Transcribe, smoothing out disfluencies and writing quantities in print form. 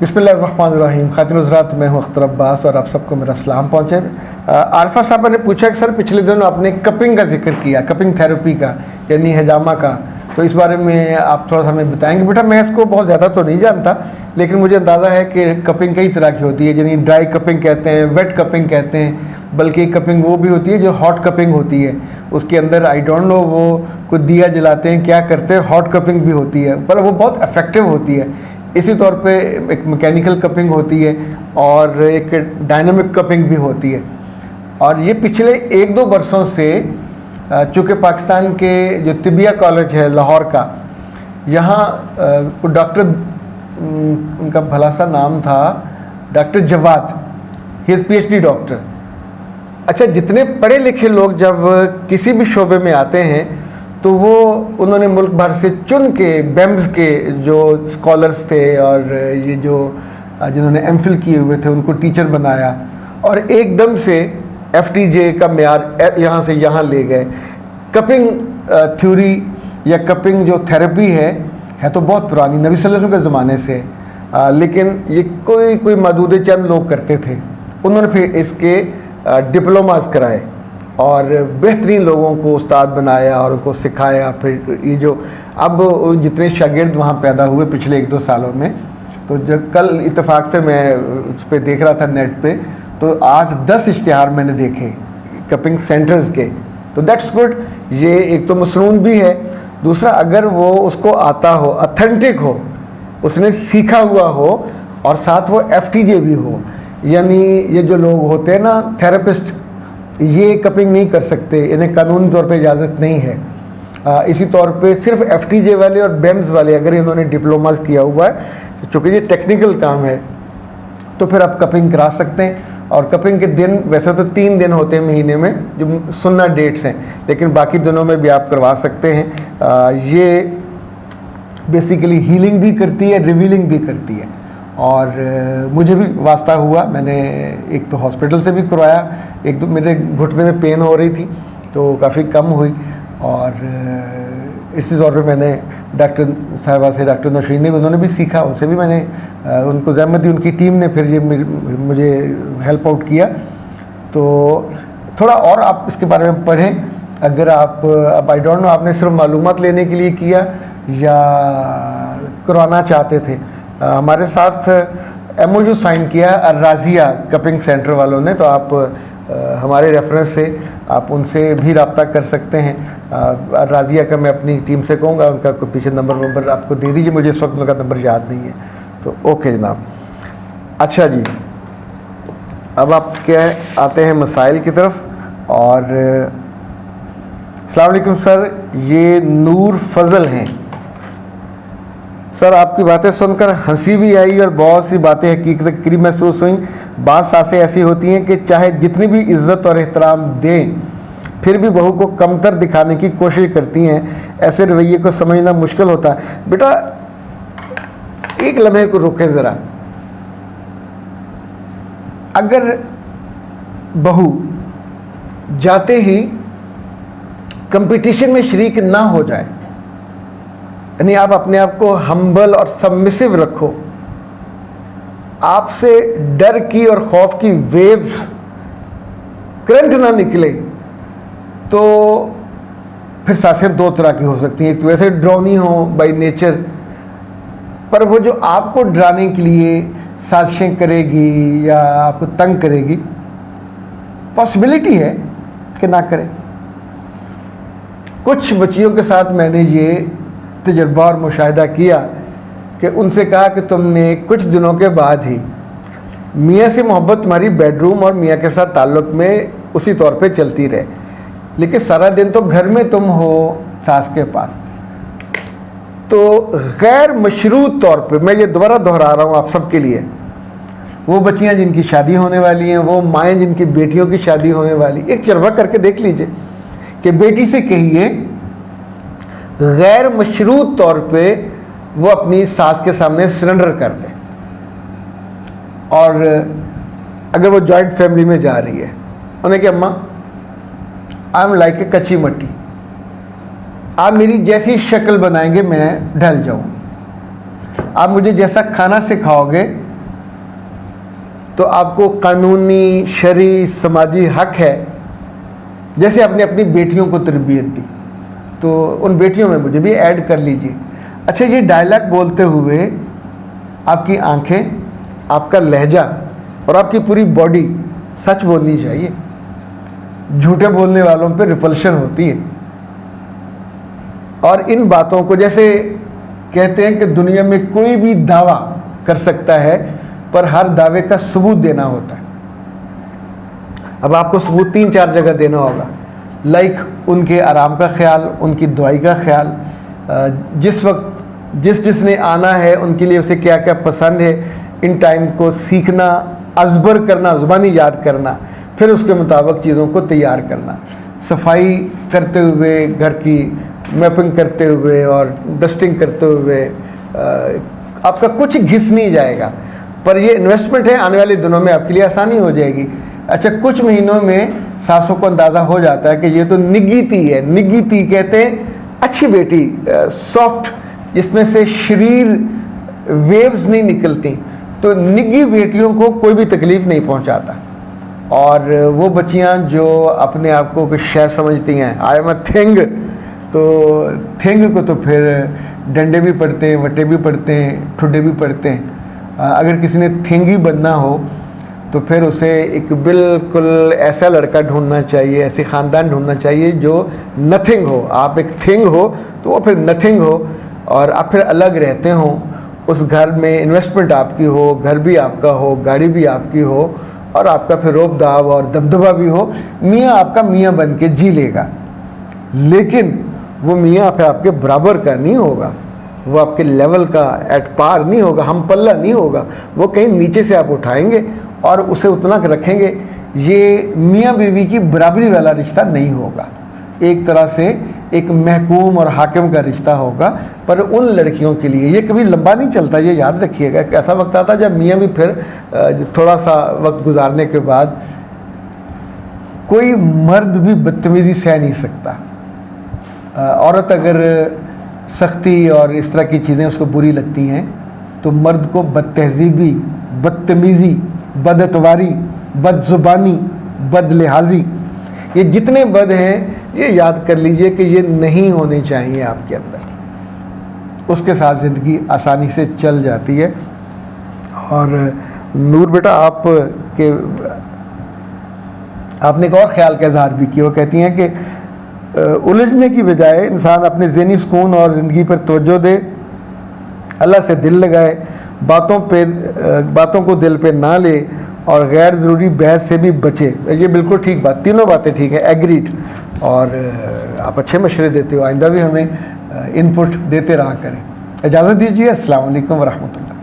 बिस्मिल्लाहिर्रहमानिर्रहीम। खातिन हज़रात, मैं हूँ अख्तर अब्बास और आप सबको मेरा सलाम पहुँचे। आरफा साहब ने पूछा कि सर पिछले दिनों आपने कपिंग का जिक्र किया, कपिंग थेरेपी का यानी हजामा का, तो इस बारे में आप थोड़ा सा हमें बताएंगे। बेटा मैं इसको बहुत ज़्यादा तो नहीं जानता, लेकिन मुझे अंदाज़ा है कि कपिंग कई तरह की होती है, यानी ड्राई कपिंग कहते हैं, वेट कपिंग कहते हैं, बल्कि कपिंग वो भी होती है जो हॉट कपिंग होती है। उसके अंदर आई डोंट नो वो कुछ दिया जलाते हैं, क्या करते हैं, हॉट कपिंग भी होती है, पर वो बहुत इफेक्टिव होती है। इसी तौर पे एक मैकेनिकल कपिंग होती है और एक डायनामिक कपिंग भी होती है। और ये पिछले 1-2 वर्षों से चूँकि पाकिस्तान के जो तिबिया कॉलेज है लाहौर का, यहाँ डॉक्टर, उनका भला सा नाम था doctor Jawad, he is PhD doctor. अच्छा, जितने पढ़े लिखे लोग जब किसी भी शोबे में आते हैं तो वो उन्होंने मुल्क भर से चुन के बेम्स के जो स्कॉलर्स थे और ये जो जिन्होंने MPhil किए हुए थे उनको टीचर बनाया और एकदम से FTJ का मेयार यहाँ से यहाँ ले गए। कपिंग थ्योरी या कपिंग जो थेरेपी है तो बहुत पुरानी, नबी सल्लल्लाहु अलैहि वसल्लम के ज़माने से लेकिन ये कोई मदूद चंद लोग करते थे। उन्होंने फिर इसके डिप्लोमास कराए और बेहतरीन लोगों को उस्ताद बनाया और उनको सिखाया। फिर ये जो अब जितने शागिर्द वहाँ पैदा हुए पिछले 1-2 सालों में, तो जब कल इत्तेफाक से मैं उस पर देख रहा था नेट पे, तो 8-10 इश्तिहार मैंने देखे कपिंग सेंटर्स के। तो दैट्स गुड। ये एक तो मसनून भी है, दूसरा अगर वो उसको आता हो, ऑथेंटिक हो, उसने सीखा हुआ हो और साथ वो FTJ भी हो। यानी ये जो लोग होते हैं ना थेरेपिस्ट, ये कपिंग नहीं कर सकते, इन्हें कानूनी तौर पे इजाज़त नहीं है। इसी तौर पे सिर्फ FTJ वाले और बेम्स वाले अगर इन्होंने डिप्लोमा किया हुआ है, चूँकि ये टेक्निकल काम है, तो फिर आप कपिंग करा सकते हैं। और कपिंग के दिन वैसे तो 3 दिन होते हैं महीने में जो सुन्ना डेट्स हैं, लेकिन बाकी दिनों में भी आप करवा सकते हैं। ये बेसिकली हीलिंग भी करती है, रिवीलिंग भी करती है। और मुझे भी वास्ता हुआ, मैंने एक तो हॉस्पिटल से भी करवाया, एक तो मेरे घुटने में पेन हो रही थी तो काफ़ी कम हुई, और इसी तौर पे मैंने डॉक्टर साहिबा से, डॉक्टर नौशीन ने भी, उन्होंने भी सीखा, उनसे भी मैंने उनको ज़हमत दी, उनकी टीम ने फिर ये मुझे हेल्प आउट किया। तो थोड़ा और आप इसके बारे में पढ़ें। अगर आप अब आई डोंट नो आपने सिर्फ मालूमात लेने के लिए किया या करवाना चाहते थे। हमारे साथ MOU साइन किया राज़िया कपिंग सेंटर वालों ने, तो आप हमारे रेफरेंस से आप उनसे भी रब्ता कर सकते हैं। राज़िया का मैं अपनी टीम से कहूँगा, उनका कोई पीछे नंबर आपको दे दीजिए, मुझे इस वक्त उनका नंबर याद नहीं है। तो ओके जनाब। अच्छा जी, अब आप क्या आते हैं मसाइल की तरफ। और अस्सलाम वालेकुम सर, ये नूर फजल हैं। सर आपकी बातें सुनकर हंसी भी आई और बहुत सी बातें हकीकत करीब महसूस हुई। बात सासें ऐसी होती हैं कि चाहे जितनी भी इज़्ज़त और एहतराम दें, फिर भी बहू को कमतर दिखाने की कोशिश करती हैं। ऐसे रवैये को समझना मुश्किल होता है। बेटा एक लम्हे को रुकें ज़रा। अगर बहू जाते ही कंपटीशन में शरीक ना हो जाए, यानी आप अपने आप को हम्बल और सबमिसिव रखो, आपसे डर की और खौफ की वेव्स, करंट ना निकले, तो फिर सासें 2 तरह की हो सकती हैं। एक तो वैसे ड्रॉनी हो बाय नेचर, पर वो जो आपको डराने के लिए साजिशें करेगी या आपको तंग करेगी, पॉसिबिलिटी है कि ना करें। कुछ बच्चियों के साथ मैंने ये तजर्बा और मुशाहिदा किया कि उनसे कहा कि तुमने कुछ दिनों के बाद ही मियाँ से मोहब्बत तुम्हारी बेडरूम और मियाँ के साथ ताल्लुक़ में उसी तौर पे चलती रहे, लेकिन सारा दिन तो घर में तुम हो सास के पास। तो गैर मशरूत तौर पे, मैं ये दोबारा दोहरा रहा हूँ आप सबके लिए, वो बच्चियाँ जिनकी शादी होने वाली हैं, वो माएँ जिनकी बेटियों की शादी होने वाली, एक चरवा करके देख लीजिए कि बेटी से कहिए गैर मशरूत तौर पे वो अपनी सास के सामने सरेंडर कर दे। और अगर वो जॉइंट फैमिली में जा रही है, उन्हें कि अम्मा आई एम लाइक ए कच्ची मट्टी, आप मेरी जैसी शक्ल बनाएंगे मैं ढल जाऊँ, आप मुझे जैसा खाना सिखाओगे तो आपको कानूनी शरई समाजी हक है, जैसे आपने अपनी बेटियों को तरबियत दी तो उन बेटियों में मुझे भी ऐड कर लीजिए। अच्छा, ये डायलॉग बोलते हुए आपकी आंखें, आपका लहजा और आपकी पूरी बॉडी सच बोलनी चाहिए। झूठे बोलने वालों पे रिपल्शन होती है। और इन बातों को, जैसे कहते हैं कि दुनिया में कोई भी दावा कर सकता है पर हर दावे का सबूत देना होता है। अब आपको सबूत 3-4 जगह देना होगा, लाइक उनके आराम का ख्याल, उनकी दुआई का ख्याल, जिस वक्त जिसने आना है उनके लिए उसे क्या क्या पसंद है, इन टाइम को सीखना, अज़बर करना, ज़ुबानी याद करना, फिर उसके मुताबिक चीज़ों को तैयार करना, सफाई करते हुए, घर की मैपिंग करते हुए और डस्टिंग करते हुए आपका कुछ घिस नहीं जाएगा। पर ये इन्वेस्टमेंट है, आने वाले दिनों में आपके लिए आसानी हो जाएगी। अच्छा, कुछ महीनों में सासों को अंदाज़ा हो जाता है कि ये तो निग्गी ती है। निग्गी ती कहते हैं अच्छी बेटी, सॉफ्ट, जिसमें से शरीर वेव्स नहीं निकलती। तो निग्गी बेटियों को कोई भी तकलीफ़ नहीं पहुंचाता। और वो बच्चियां जो अपने आप को कुछ शय समझती हैं, आई एम अ थिंग, तो थिंग को तो फिर डंडे भी पड़ते हैं, वटे भी पड़ते हैं, ठुड्डे भी पड़ते हैं। अगर किसी ने थिंग ही बनना हो तो फिर उसे एक बिल्कुल ऐसा लड़का ढूंढना चाहिए, ऐसे ख़ानदान ढूंढना चाहिए जो नथिंग हो। आप एक थिंग हो तो वो फिर नथिंग हो, और आप फिर अलग रहते हो। उस घर में इन्वेस्टमेंट आपकी हो, घर भी आपका हो, गाड़ी भी आपकी हो, और आपका फिर रोब दाव और दबदबा भी हो। मियाँ आपका मियाँ बन के जी लेगा, लेकिन वो मियाँ फिर आपके बराबर का नहीं होगा, वो आपके लेवल का एट पार नहीं होगा, हम पल्ला नहीं होगा। वो कहीं नीचे से आप उठाएंगे और उसे उतना रखेंगे। ये मियाँ बीवी की बराबरी वाला रिश्ता नहीं होगा, एक तरह से एक महकूम और हाकिम का रिश्ता होगा। पर उन लड़कियों के लिए ये कभी लंबा नहीं चलता, ये याद रखिएगा। एक ऐसा वक्त आता जब मियाँ भी फिर थोड़ा सा वक्त गुजारने के बाद कोई मर्द भी बदतमीज़ी सह नहीं सकता। औरत अगर सख्ती और इस तरह की चीज़ें उसको बुरी लगती हैं तो मर्द को बदतहज़ीबी, बदतमीज़ी, बदअतवारी, बदज़ुबानी, बदलिहाजी, ये जितने बद हैं ये याद कर लीजिए कि ये नहीं होने चाहिए आपके अंदर। उसके साथ ज़िंदगी आसानी से चल जाती है। और नूर बेटा, आपने एक और ख़्याल का इज़हार भी किया। वो कहती हैं कि उलझने की बजाय इंसान अपने ज़हनी सुकून और ज़िंदगी पर तवज्जो दे, अल्लाह से दिल लगाए, बातों को दिल पे ना ले और गैर ज़रूरी बहस से भी बचे। ये बिल्कुल ठीक बात, तीनों बातें ठीक है, एग्रीड। और आप अच्छे मशवरे देते हो, आइंदा भी हमें इनपुट देते रहा करें। इजाज़त दीजिए, अस्सलाम वालेकुम व रहमतुल्लाह।